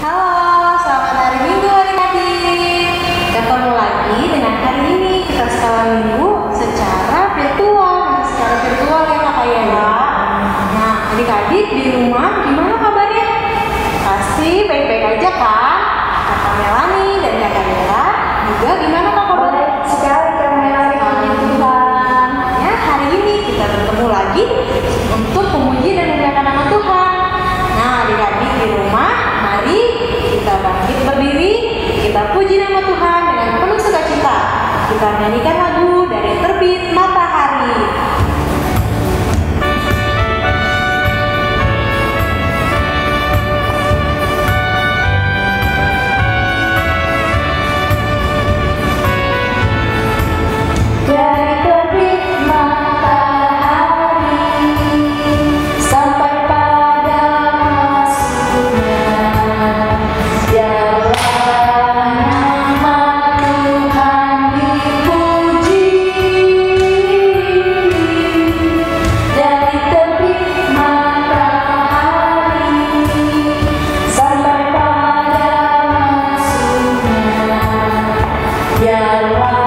Halo, selamat hari Minggu adik-adik. Ketemu lagi dengan hari ini kita sekolah minggu secara virtual ya Kak Yela. Nah, adik-adik di rumah gimana kabarnya? Pasti baik-baik aja kan? Kakak Melani dan Kakak Yela juga gimana Kak kabarnya? Sekali Kak Melani, puji Tuhan. Ya, hari ini kita bertemu lagi untuk memuji dan memuliakan nama Tuhan. Nah, adik-adik di rumah, mari kita bangkit berdiri, kita puji nama Tuhan dengan penuh sukacita. Kita nyanyikan lagu dari Terbit Matahari. Dari terbit matahari sampai pada masuknya, biarlah nama Tuhan dipuji. Dari terbit matahari sampai pada masuknya, biarlah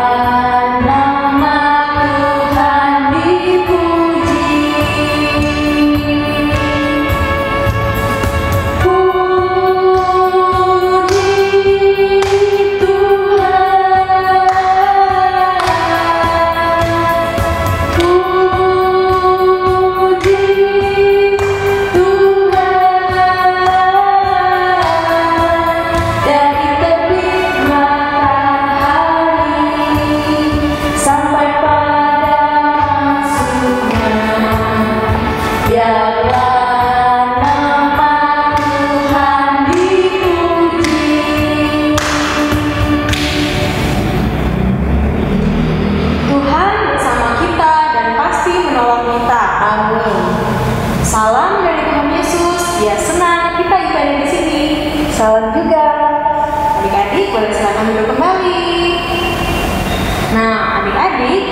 salam juga. Adik-adik boleh silakan duduk kembali. Nah, adik-adik,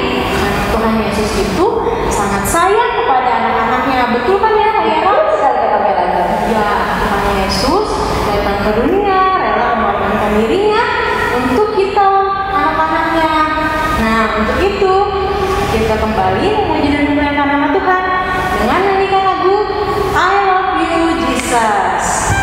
Tuhan Yesus itu sangat sayang kepada anak-anaknya. Betul kan ya, Kak Yela? Sekali Kak Melani. Ya, Tuhan Yesus datang ke dunia, rela mengorbankan dirinya untuk kita, anak-anaknya. Nah, untuk itu kita kembali memuji dan memuliakan nama Tuhan dengan menyanyikan lagu I Love You Jesus.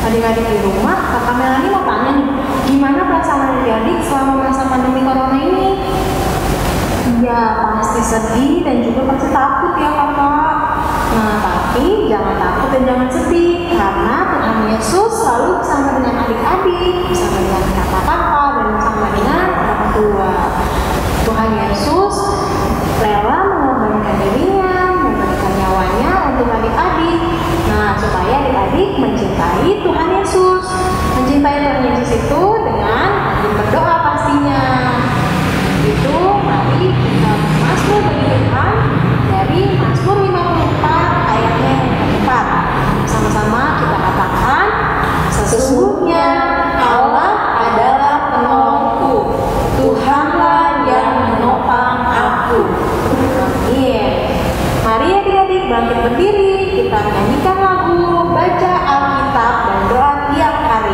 Adik-adik di rumah, Kakak Melani mau tanya nih, gimana perasaan adik-adik selama masa pandemi corona ini? Ya, pasti sedih dan juga pasti takut ya Kakak. Nah, tapi jangan takut dan jangan sedih, karena Tuhan Yesus selalu bersama dengan adik-adik, bersama dengan kakak-kakak, dan bersama dengan orang tua. Tuhan Yesus rela mengorbankan dirinya, memberikan nyawanya untuk adik-adik. Nah, supaya adik-adik mencintai Tuhan Yesus. Mencintai Tuhan Yesus itu dengan rajin berdoa pastinya. Itu mari kita Mazmur bagi Tuhan dari Mazmur 54 ayatnya yang keempat. Sama-sama kita katakan, sesungguhnya Allah adalah penolongku, Tuhanlah yang menopang aku. Amin. Mari adik-adik bangkit berdiri, kita nyanyikan lagu, baca Alkitab dan doa tiap hari.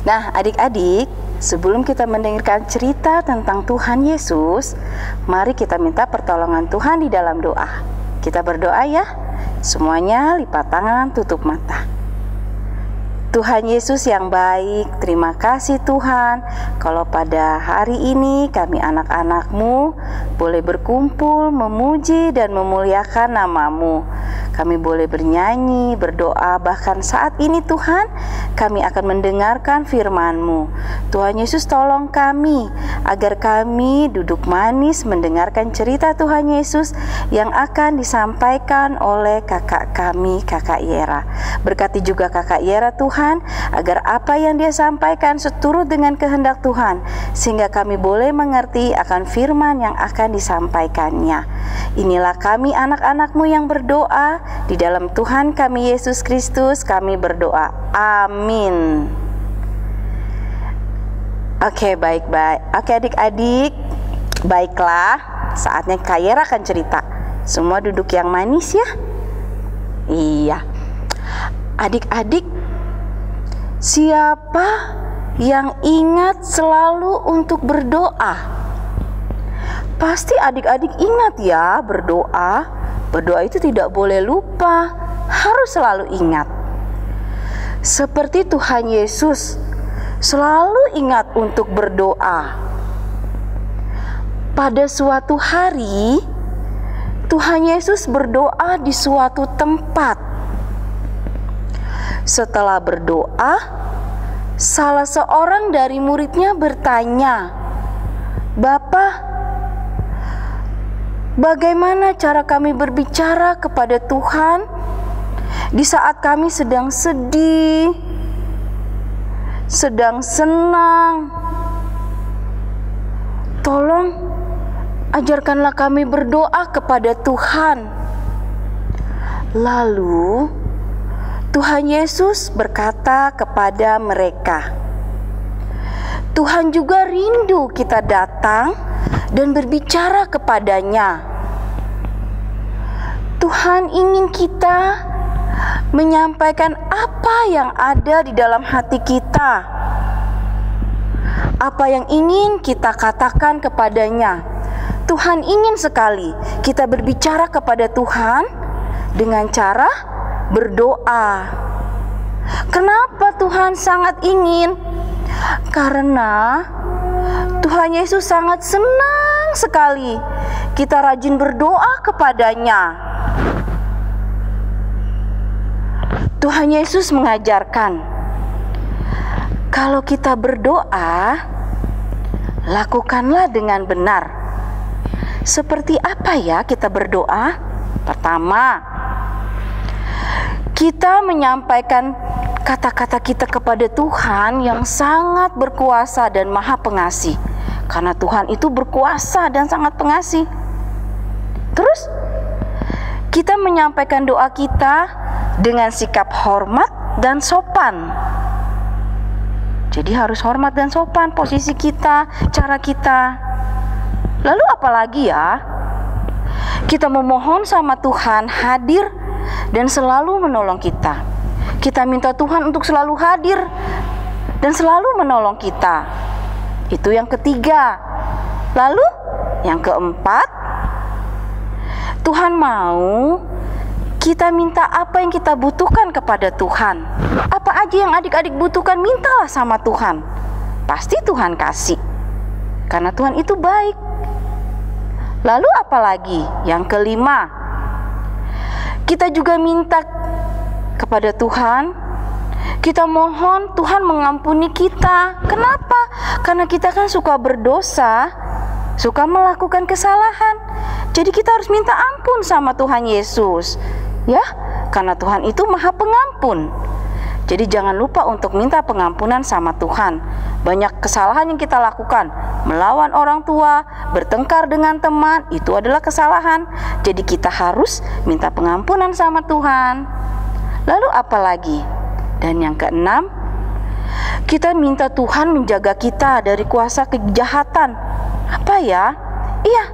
Nah, adik-adik, sebelum kita mendengarkan cerita tentang Tuhan Yesus, mari kita minta pertolongan Tuhan di dalam doa. Kita berdoa ya. Semuanya lipat tangan, tutup mata. Tuhan Yesus yang baik, terima kasih Tuhan kalau pada hari ini kami anak-anak-Mu boleh berkumpul, memuji dan memuliakan nama-Mu. Kami boleh bernyanyi, berdoa, bahkan saat ini Tuhan kami akan mendengarkan firman-Mu. Tuhan Yesus tolong kami agar kami duduk manis mendengarkan cerita Tuhan Yesus yang akan disampaikan oleh kakak kami, Kakak Yera. Berkati juga Kakak Yera Tuhan, agar apa yang dia sampaikan seturut dengan kehendak Tuhan, sehingga kami boleh mengerti akan firman yang akan disampaikannya. Inilah kami anak-anak-Mu yang berdoa, di dalam Tuhan kami Yesus Kristus kami berdoa. Amin. Oke, baik-baik. Oke adik-adik, baiklah, saatnya Kak Yera akan cerita. Semua duduk yang manis ya. Iya. Adik-adik, siapa yang ingat selalu untuk berdoa? Pasti adik-adik ingat ya, berdoa. Berdoa itu tidak boleh lupa, harus selalu ingat. Seperti Tuhan Yesus selalu ingat untuk berdoa. Pada suatu hari, Tuhan Yesus berdoa di suatu tempat. Setelah berdoa, salah seorang dari muridnya bertanya, "Bapa, bagaimana cara kami berbicara kepada Tuhan di saat kami sedang sedih, sedang senang? Tolong ajarkanlah kami berdoa kepada Tuhan." Lalu Tuhan Yesus berkata kepada mereka, "Tuhan juga rindu kita datang dan berbicara kepadanya. Tuhan ingin kita menyampaikan apa yang ada di dalam hati kita, apa yang ingin kita katakan kepadanya. Tuhan ingin sekali kita berbicara kepada Tuhan dengan cara berdoa. Kenapa Tuhan sangat ingin? Karena Tuhan Yesus sangat senang sekali kita rajin berdoa kepadanya. Tuhan Yesus mengajarkan, kalau kita berdoa, lakukanlah dengan benar. Seperti apa ya kita berdoa? Pertama, kita menyampaikan kata-kata kita kepada Tuhan yang sangat berkuasa dan maha pengasih. Karena Tuhan itu berkuasa dan sangat pengasih. Terus, kita menyampaikan doa kita dengan sikap hormat dan sopan. Jadi harus hormat dan sopan posisi kita, cara kita. Lalu apalagi ya? Kita memohon sama Tuhan hadir dan selalu menolong kita. Kita minta Tuhan untuk selalu hadir dan selalu menolong kita. Itu yang ketiga. Lalu yang keempat, Tuhan mau kita minta apa yang kita butuhkan kepada Tuhan. Apa aja yang adik-adik butuhkan, mintalah sama Tuhan. Pasti Tuhan kasih. Karena Tuhan itu baik. Lalu apalagi? Yang kelima, kita juga minta kepada Tuhan, kita mohon Tuhan mengampuni kita. Kenapa? Karena kita kan suka berdosa, suka melakukan kesalahan. Jadi kita harus minta ampun sama Tuhan Yesus, ya, karena Tuhan itu Maha Pengampun. Jadi jangan lupa untuk minta pengampunan sama Tuhan. Banyak kesalahan yang kita lakukan, melawan orang tua, bertengkar dengan teman, itu adalah kesalahan. Jadi kita harus minta pengampunan sama Tuhan. Lalu apa lagi? Dan yang keenam, kita minta Tuhan menjaga kita dari kuasa kejahatan. Apa ya? Iya,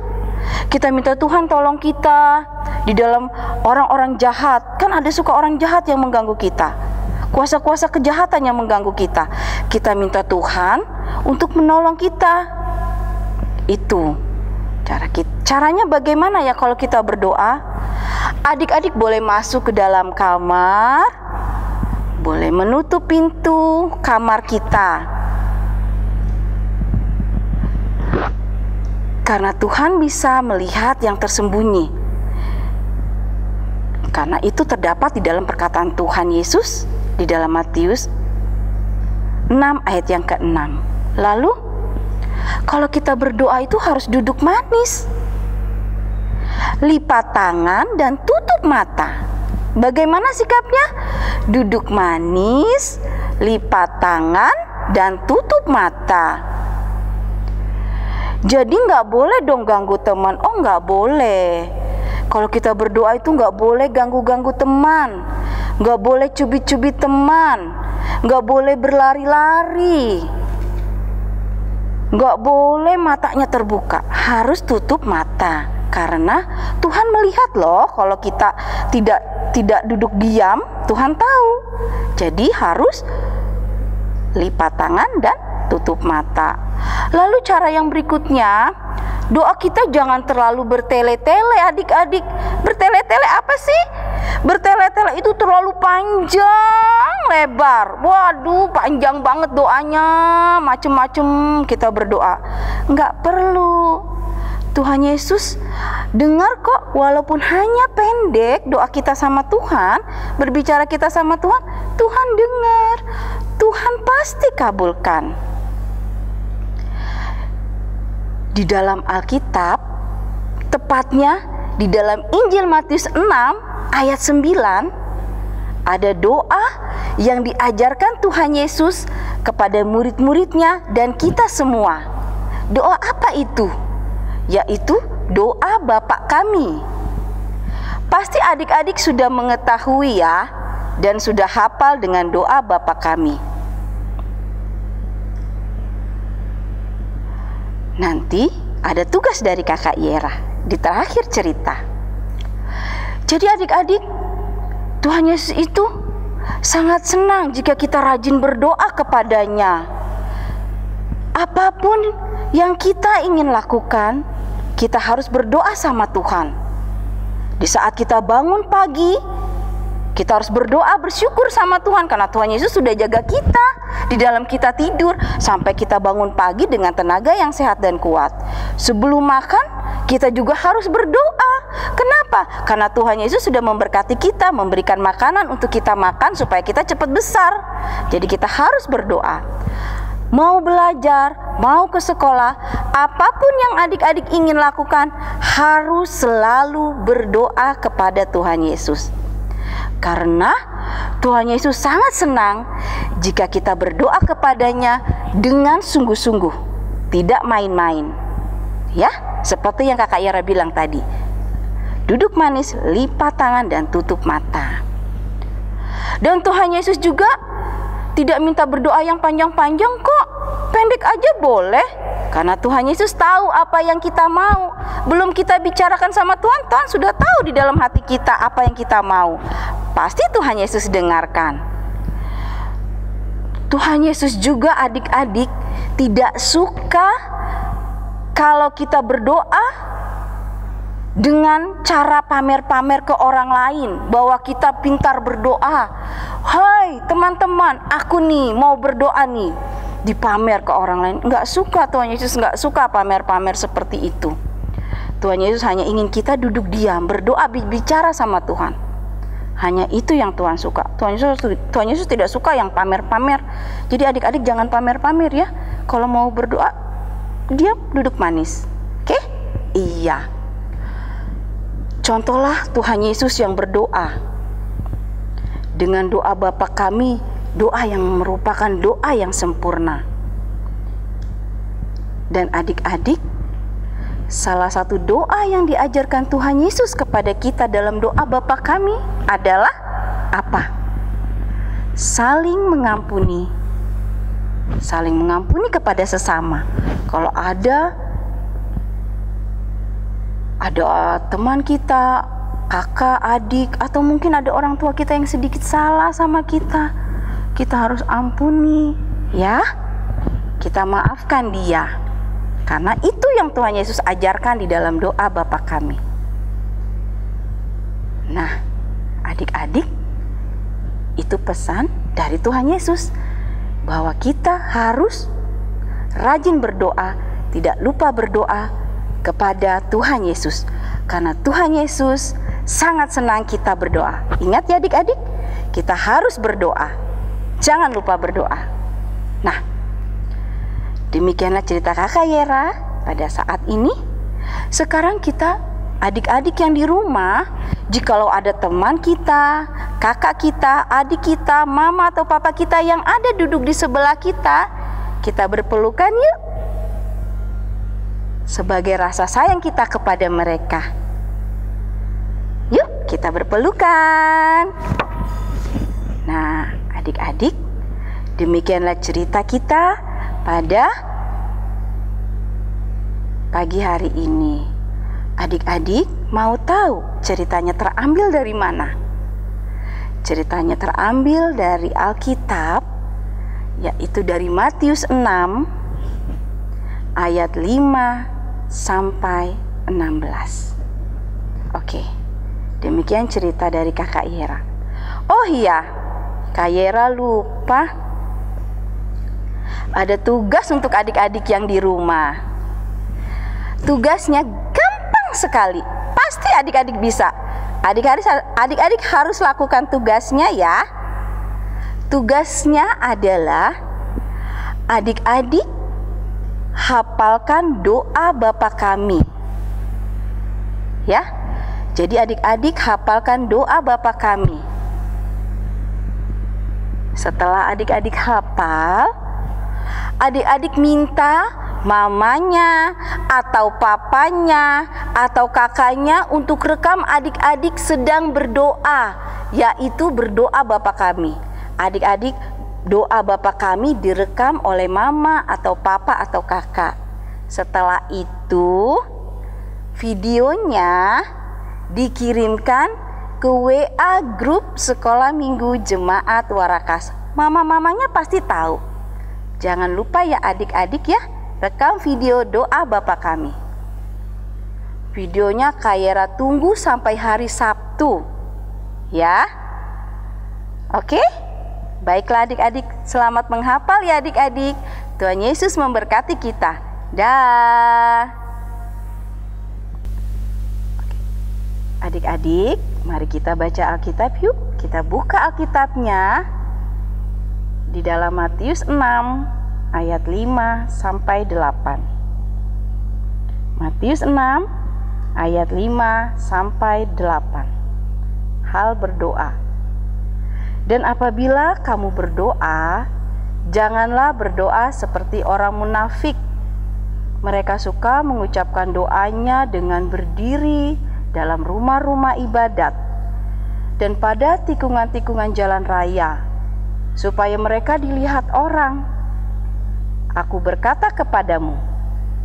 kita minta Tuhan tolong kita di dalam orang-orang jahat. Kan ada suka orang jahat yang mengganggu kita. kuasa-kuasa kejahatan yang mengganggu kita. Kita minta Tuhan untuk menolong kita. Itu caranya bagaimana ya kalau kita berdoa? Adik-adik boleh masuk ke dalam kamar, boleh menutup pintu kamar kita. Karena Tuhan bisa melihat yang tersembunyi. Karena itu terdapat di dalam perkataan Tuhan Yesus di dalam Matius 6 ayat yang ke-6. Lalu, kalau kita berdoa itu harus duduk manis, lipat tangan dan tutup mata. Bagaimana sikapnya? Duduk manis, lipat tangan dan tutup mata. Jadi nggak boleh dong ganggu teman. Oh, nggak boleh. Kalau kita berdoa itu nggak boleh ganggu-ganggu teman, nggak boleh cubit-cubit teman, nggak boleh berlari-lari, nggak boleh matanya terbuka, harus tutup mata. Karena Tuhan melihat loh kalau kita tidak duduk diam, Tuhan tahu. Jadi harus lipat tangan dan tutup mata. Lalu cara yang berikutnya, doa kita jangan terlalu bertele-tele adik-adik. Bertele-tele apa sih? Bertele-tele itu terlalu panjang lebar. Waduh, panjang banget doanya, macem-macem kita berdoa. Enggak perlu. Tuhan Yesus dengar kok, walaupun hanya pendek doa kita sama Tuhan, berbicara kita sama Tuhan, Tuhan dengar. Tuhan pasti kabulkan. Di dalam Alkitab, tepatnya di dalam Injil Matius 6 ayat 9, ada doa yang diajarkan Tuhan Yesus kepada murid-muridnya dan kita semua. Doa apa itu? Yaitu doa Bapa kami. Pasti adik-adik sudah mengetahui ya, dan sudah hafal dengan doa Bapa kami. Nanti ada tugas dari kakak Yera di terakhir cerita. Jadi adik-adik, Tuhan Yesus itu sangat senang jika kita rajin berdoa kepadanya. Apapun yang kita ingin lakukan, kita harus berdoa sama Tuhan. Di saat kita bangun pagi, kita harus berdoa bersyukur sama Tuhan, karena Tuhan Yesus sudah jaga kita di dalam kita tidur sampai kita bangun pagi dengan tenaga yang sehat dan kuat. Sebelum makan, kita juga harus berdoa. Kenapa? Karena Tuhan Yesus sudah memberkati kita, memberikan makanan untuk kita makan supaya kita cepat besar. Jadi kita harus berdoa. Mau belajar, mau ke sekolah, apapun yang adik-adik ingin lakukan, harus selalu berdoa kepada Tuhan Yesus. Karena Tuhan Yesus sangat senang jika kita berdoa kepadanya dengan sungguh-sungguh, tidak main-main. Ya, seperti yang kakak Yara bilang tadi. Duduk manis, lipat tangan dan tutup mata. Dan Tuhan Yesus juga tidak minta berdoa yang panjang-panjang kok. Pendek aja boleh. Karena Tuhan Yesus tahu apa yang kita mau. Belum kita bicarakan sama Tuhan, Tuhan sudah tahu di dalam hati kita apa yang kita mau. Pasti Tuhan Yesus dengarkan. Tuhan Yesus juga adik-adik tidak suka kalau kita berdoa dengan cara pamer-pamer ke orang lain bahwa kita pintar berdoa. Hai teman-teman, aku nih mau berdoa nih, dipamer ke orang lain. Nggak suka, Tuhan Yesus nggak suka pamer-pamer seperti itu. Tuhan Yesus hanya ingin kita duduk diam, berdoa, bicara sama Tuhan. Hanya itu yang Tuhan suka. Tuhan Yesus tidak suka yang pamer-pamer. Jadi adik-adik jangan pamer-pamer ya. Kalau mau berdoa, diam, duduk manis. Oke? Iya. Contohlah Tuhan Yesus yang berdoa dengan doa Bapa kami, doa yang merupakan doa yang sempurna. Dan adik-adik, salah satu doa yang diajarkan Tuhan Yesus kepada kita dalam doa Bapa kami adalah apa? Saling mengampuni. Saling mengampuni kepada sesama. Kalau ada teman kita, kakak, adik, atau mungkin ada orang tua kita yang sedikit salah sama kita, kita harus ampuni, ya. Kita maafkan dia. Karena itu yang Tuhan Yesus ajarkan di dalam doa Bapa kami. Nah, adik-adik, itu pesan dari Tuhan Yesus bahwa kita harus rajin berdoa, tidak lupa berdoa kepada Tuhan Yesus. Karena Tuhan Yesus sangat senang kita berdoa. Ingat ya adik-adik, kita harus berdoa. Jangan lupa berdoa. Nah, demikianlah cerita Kakak Yera pada saat ini. Sekarang kita adik-adik yang di rumah, jikalau ada teman kita, kakak kita, adik kita, mama atau papa kita yang ada duduk di sebelah kita berpelukan yuk. Sebagai rasa sayang kita kepada mereka. Yuk kita berpelukan. Nah adik-adik, demikianlah cerita kita pada pagi hari ini. Adik-adik mau tahu ceritanya terambil dari mana? Ceritanya terambil dari Alkitab, yaitu dari Matius 6 ayat 5 sampai 16. Oke, demikian cerita dari Kakak Yera. Oh iya, Kak Yera lupa. Ada tugas untuk adik-adik yang di rumah. Tugasnya gampang sekali. Pasti adik-adik bisa. Adik-adik harus lakukan tugasnya ya. Tugasnya adalah adik-adik hafalkan doa Bapa kami. Ya. Jadi adik-adik hafalkan doa Bapa kami. Setelah adik-adik hafal, adik-adik minta mamanya atau papanya atau kakaknya untuk rekam adik-adik sedang berdoa, yaitu berdoa Bapa kami. Adik-adik, doa Bapa kami direkam oleh mama atau papa atau kakak. Setelah itu videonya dikirimkan ke WA grup Sekolah Minggu Jemaat Warakas. Mama-mamanya pasti tahu. Jangan lupa ya adik-adik ya, rekam video doa Bapa kami. Videonya Kak Yera tunggu sampai hari Sabtu. Ya. Oke? Baiklah adik-adik, selamat menghafal ya adik-adik. Tuhan Yesus memberkati kita. Dah. Adik-adik, mari kita baca Alkitab yuk. Kita buka Alkitabnya di dalam Matius 6 ayat 5 sampai 8. Matius 6 ayat 5 sampai 8. Hal berdoa. Dan apabila kamu berdoa, janganlah berdoa seperti orang munafik. Mereka suka mengucapkan doanya dengan berdiri dalam rumah-rumah ibadat dan pada tikungan-tikungan jalan raya, supaya mereka dilihat orang. Aku berkata kepadamu,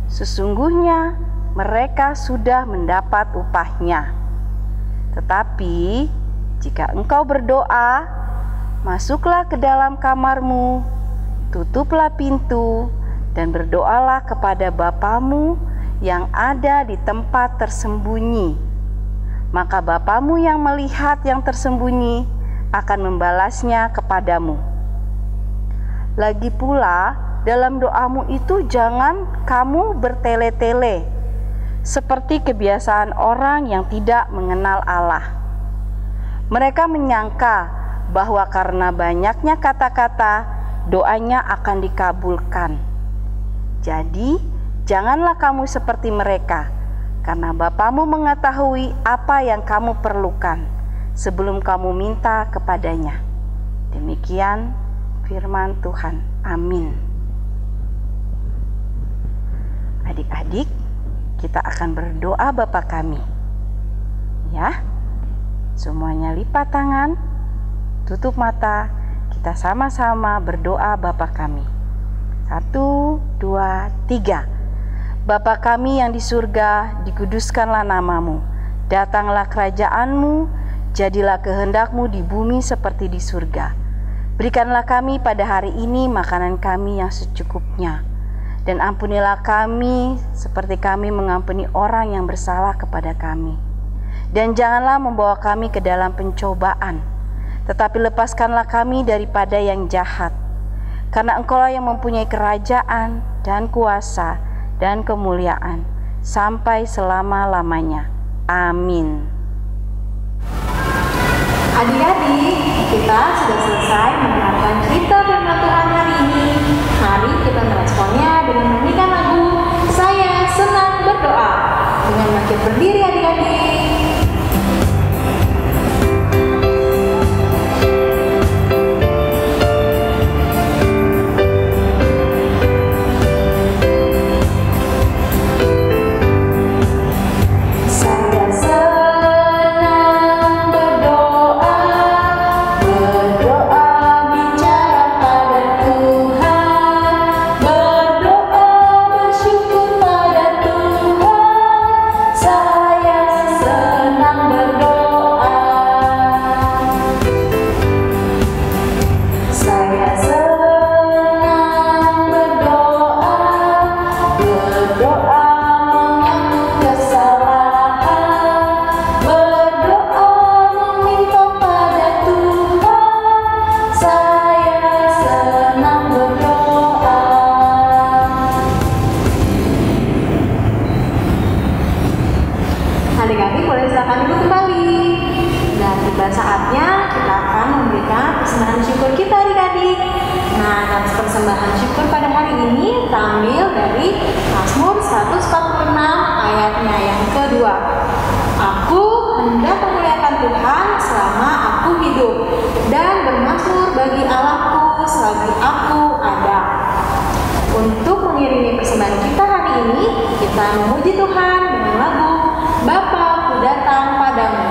sesungguhnya mereka sudah mendapat upahnya. Tetapi jika engkau berdoa, masuklah ke dalam kamarmu, tutuplah pintu, dan berdoalah kepada Bapamu yang ada di tempat tersembunyi. Maka Bapamu yang melihat yang tersembunyi akan membalasnya kepadamu. Lagi pula, dalam doamu itu jangan kamu bertele-tele, seperti kebiasaan orang yang tidak mengenal Allah. Mereka menyangka bahwa karena banyaknya kata-kata, doanya akan dikabulkan. Jadi, janganlah kamu seperti mereka, karena Bapamu mengetahui apa yang kamu perlukan sebelum kamu minta kepadanya. Demikian firman Tuhan. Amin. Adik-adik, kita akan berdoa Bapa kami. Ya, semuanya lipat tangan, tutup mata, kita sama-sama berdoa Bapa kami. 1, 2, 3. Bapa kami yang di surga, dikuduskanlah namamu. Datanglah kerajaanmu, jadilah kehendakmu di bumi seperti di surga. Berikanlah kami pada hari ini makanan kami yang secukupnya, dan ampunilah kami seperti kami mengampuni orang yang bersalah kepada kami. Dan janganlah membawa kami ke dalam pencobaan, tetapi lepaskanlah kami daripada yang jahat. Karena Engkaulah yang mempunyai kerajaan dan kuasa dan kemuliaan sampai selama-lamanya. Amin. Adik-adik, kita sudah selesai mendengarkan cerita firman Tuhan hari ini. Mari kita meresponnya dengan menyanyikan lagu Saya Senang Berdoa. Dengan bangkit berdiri adik-adik. Adik-adik boleh silakan duduk kembali. Dan tiba saatnya kita akan memberikan persembahan syukur kita adik-adik. Nah, nats persembahan syukur pada hari ini terambil dari Mazmur 146 ayatnya yang kedua. Aku hendak memuliakan Tuhan selama aku hidup, dan bermazmur bagi Allahku selagi aku ada. Untuk mengiringi persembahan kita hari ini, kita memuji Tuhan dengan lagu Bapa ku datang padamu.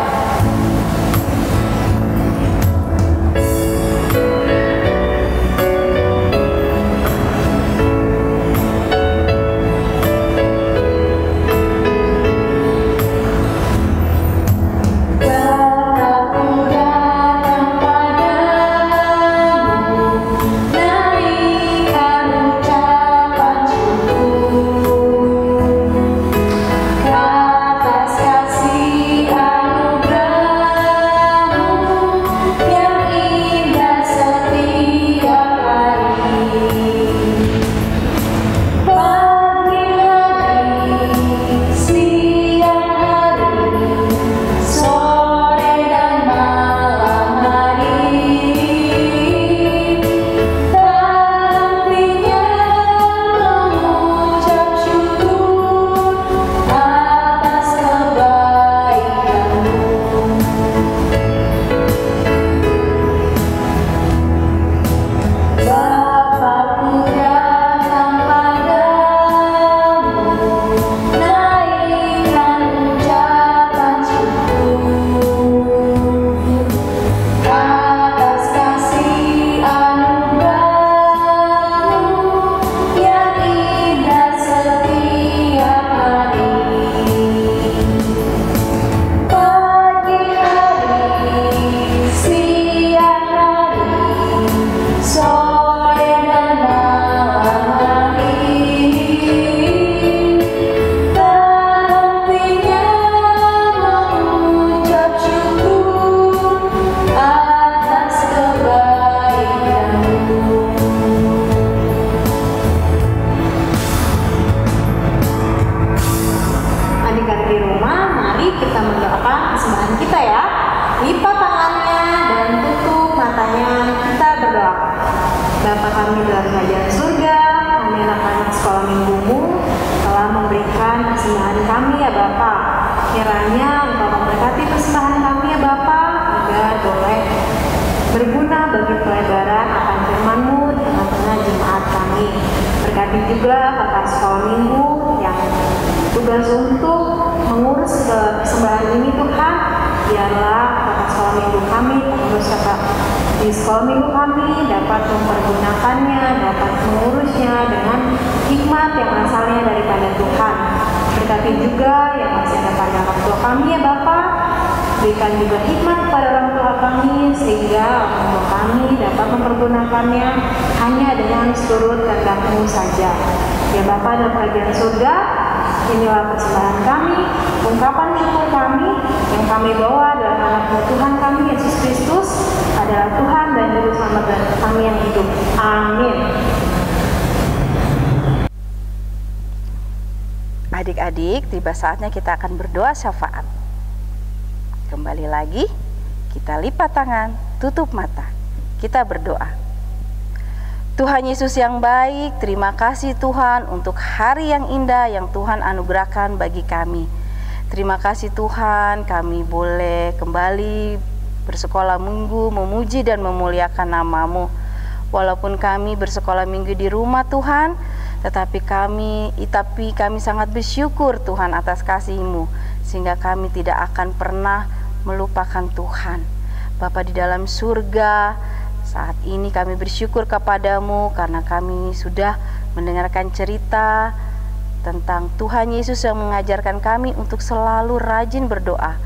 Bapa kami dalam kerajaan surga, kami anak-anak sekolah minggumu telah memberikan persembahan kami ya Bapa. Kiranya Engkau memberkati persembahan kami ya Bapa, agar boleh berguna bagi pelebaran akan firman-Mu di tengah-tengah jemaat kami. Berkati juga kakak sekolah minggu yang tugas untuk mengurus persembahan ini Tuhan. Biarlah kakak sekolah minggu kami, pengurus kakak di sekolah minggu kami dapat mempergunakannya, dapat mengurusnya dengan hikmat yang asalnya daripada Tuhan. Berkati juga yang masih ada pada orang tua kami ya Bapa, berikan juga hikmat pada orang tua kami, sehingga orang tua kami dapat mempergunakannya hanya dengan seturut kehendak-Mu saja. Ya Bapa dalam kerajaan surga, inilah persembahan kami, ungkapan syukur kami yang kami bawa dalam anak-Mu Tuhan kami Yesus Kristus adalah Tuhan dan Juru Selamat kami yang hidup. Amin. Adik-adik, tiba saatnya kita akan berdoa syafaat. Kembali lagi, kita lipat tangan, tutup mata. Kita berdoa. Tuhan Yesus yang baik, terima kasih Tuhan untuk hari yang indah yang Tuhan anugerahkan bagi kami. Terima kasih Tuhan, kami boleh kembali bersekolah minggu, memuji dan memuliakan nama-Mu. Walaupun kami bersekolah minggu di rumah Tuhan, tetapi kami sangat bersyukur Tuhan atas kasih-Mu, sehingga kami tidak akan pernah melupakan Tuhan. Bapa di dalam surga, saat ini kami bersyukur kepadamu karena kami sudah mendengarkan cerita tentang Tuhan Yesus yang mengajarkan kami untuk selalu rajin berdoa.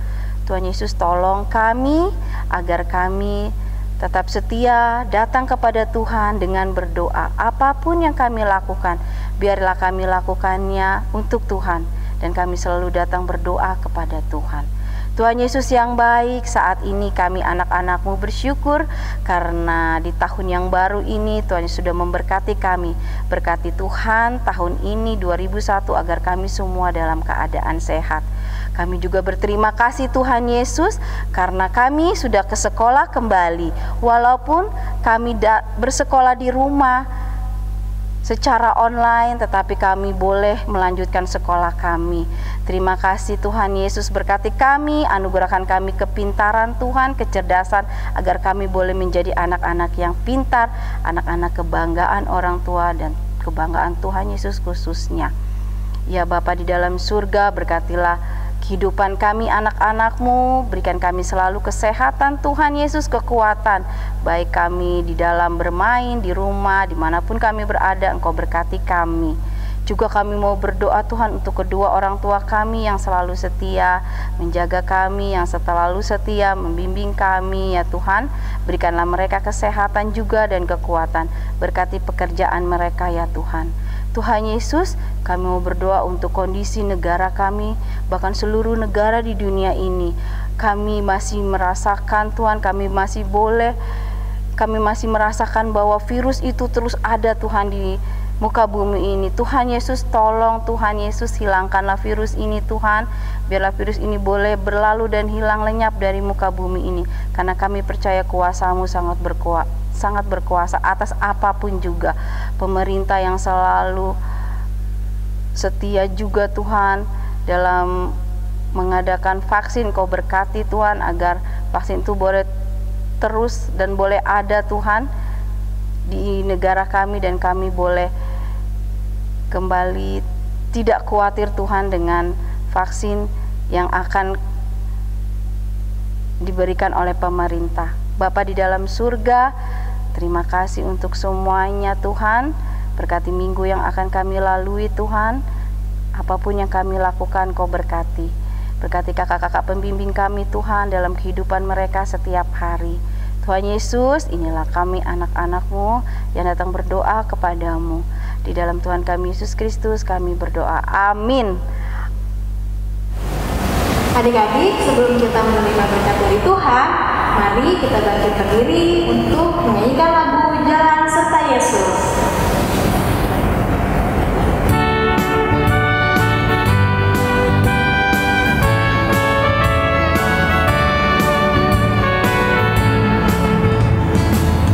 Tuhan Yesus, tolong kami agar kami tetap setia datang kepada Tuhan dengan berdoa. Apapun yang kami lakukan, biarlah kami lakukannya untuk Tuhan, dan kami selalu datang berdoa kepada Tuhan. Tuhan Yesus yang baik, saat ini kami anak-anak-Mu bersyukur karena di tahun yang baru ini Tuhan sudah memberkati kami. Berkati Tuhan tahun ini 2001 agar kami semua dalam keadaan sehat. Kami juga berterima kasih Tuhan Yesus karena kami sudah ke sekolah kembali. Walaupun kami bersekolah di rumah secara online, tetapi kami boleh melanjutkan sekolah kami. Terima kasih Tuhan Yesus, berkati kami, anugerahkan kami kepintaran Tuhan, kecerdasan, agar kami boleh menjadi anak-anak yang pintar, anak-anak kebanggaan orang tua dan kebanggaan Tuhan Yesus khususnya. Ya Bapa di dalam surga, berkatilah kehidupan kami anak-anak-Mu, berikan kami selalu kesehatan Tuhan Yesus, kekuatan, baik kami di dalam bermain, di rumah, dimanapun kami berada, Engkau berkati kami. Juga kami mau berdoa Tuhan untuk kedua orang tua kami yang selalu setia, menjaga kami, yang selalu setia, membimbing kami ya Tuhan. Berikanlah mereka kesehatan juga dan kekuatan, berkati pekerjaan mereka ya Tuhan. Tuhan Yesus, kami mau berdoa untuk kondisi negara kami, bahkan seluruh negara di dunia ini. Kami masih merasakan Tuhan, kami masih merasakan bahwa virus itu terus ada Tuhan di muka bumi ini. Tuhan Yesus, tolong Tuhan Yesus, hilangkanlah virus ini Tuhan. Biarlah virus ini boleh berlalu dan hilang lenyap dari muka bumi ini. Karena kami percaya kuasa-Mu sangat berkuasa atas apapun juga. Pemerintah yang selalu setia juga Tuhan dalam mengadakan vaksin, Kau berkati Tuhan agar vaksin itu boleh terus dan boleh ada Tuhan di negara kami, dan kami boleh kembali tidak khawatir Tuhan dengan vaksin yang akan diberikan oleh pemerintah. Bapa di dalam surga, terima kasih untuk semuanya Tuhan. Berkati minggu yang akan kami lalui Tuhan. Apapun yang kami lakukan Kau berkati. Berkati kakak-kakak pembimbing kami Tuhan dalam kehidupan mereka setiap hari. Tuhan Yesus, inilah kami anak-anak-Mu yang datang berdoa kepadamu. Di dalam Tuhan kami Yesus Kristus kami berdoa. Amin. Adik-adik, sebelum kita menerima berkat dari Tuhan, mari kita bangkit berdiri untuk menyanyikan lagu Jalan Serta Yesus.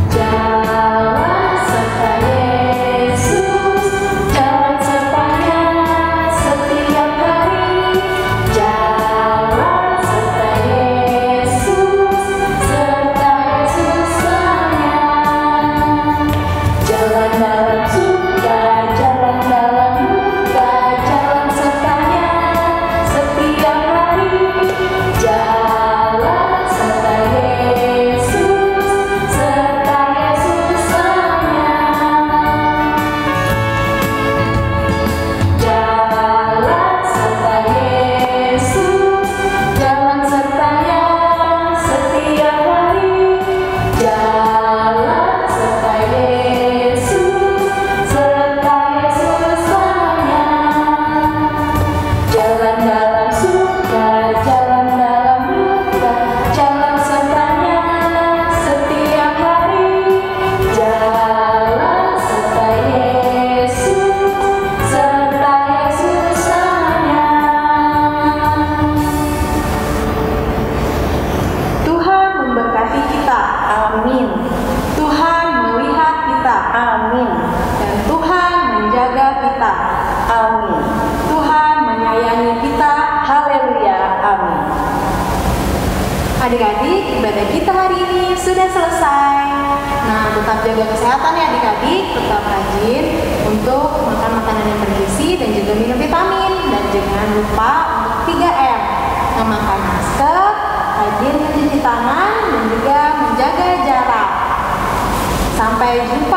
Jalan Amin. Tuhan melihat kita. Amin. Dan Tuhan menjaga kita. Amin. Tuhan menyayangi kita. Haleluya. Amin. Adik-adik, ibadah kita hari ini sudah selesai. Nah, tetap jaga kesehatan ya adik-adik, tetap rajin untuk makan makanan yang bergizi dan juga minum vitamin. Dan jangan lupa untuk 3M, memakai masker, rajin mencuci tangan, dan juga menjaga jarak. Sampai jumpa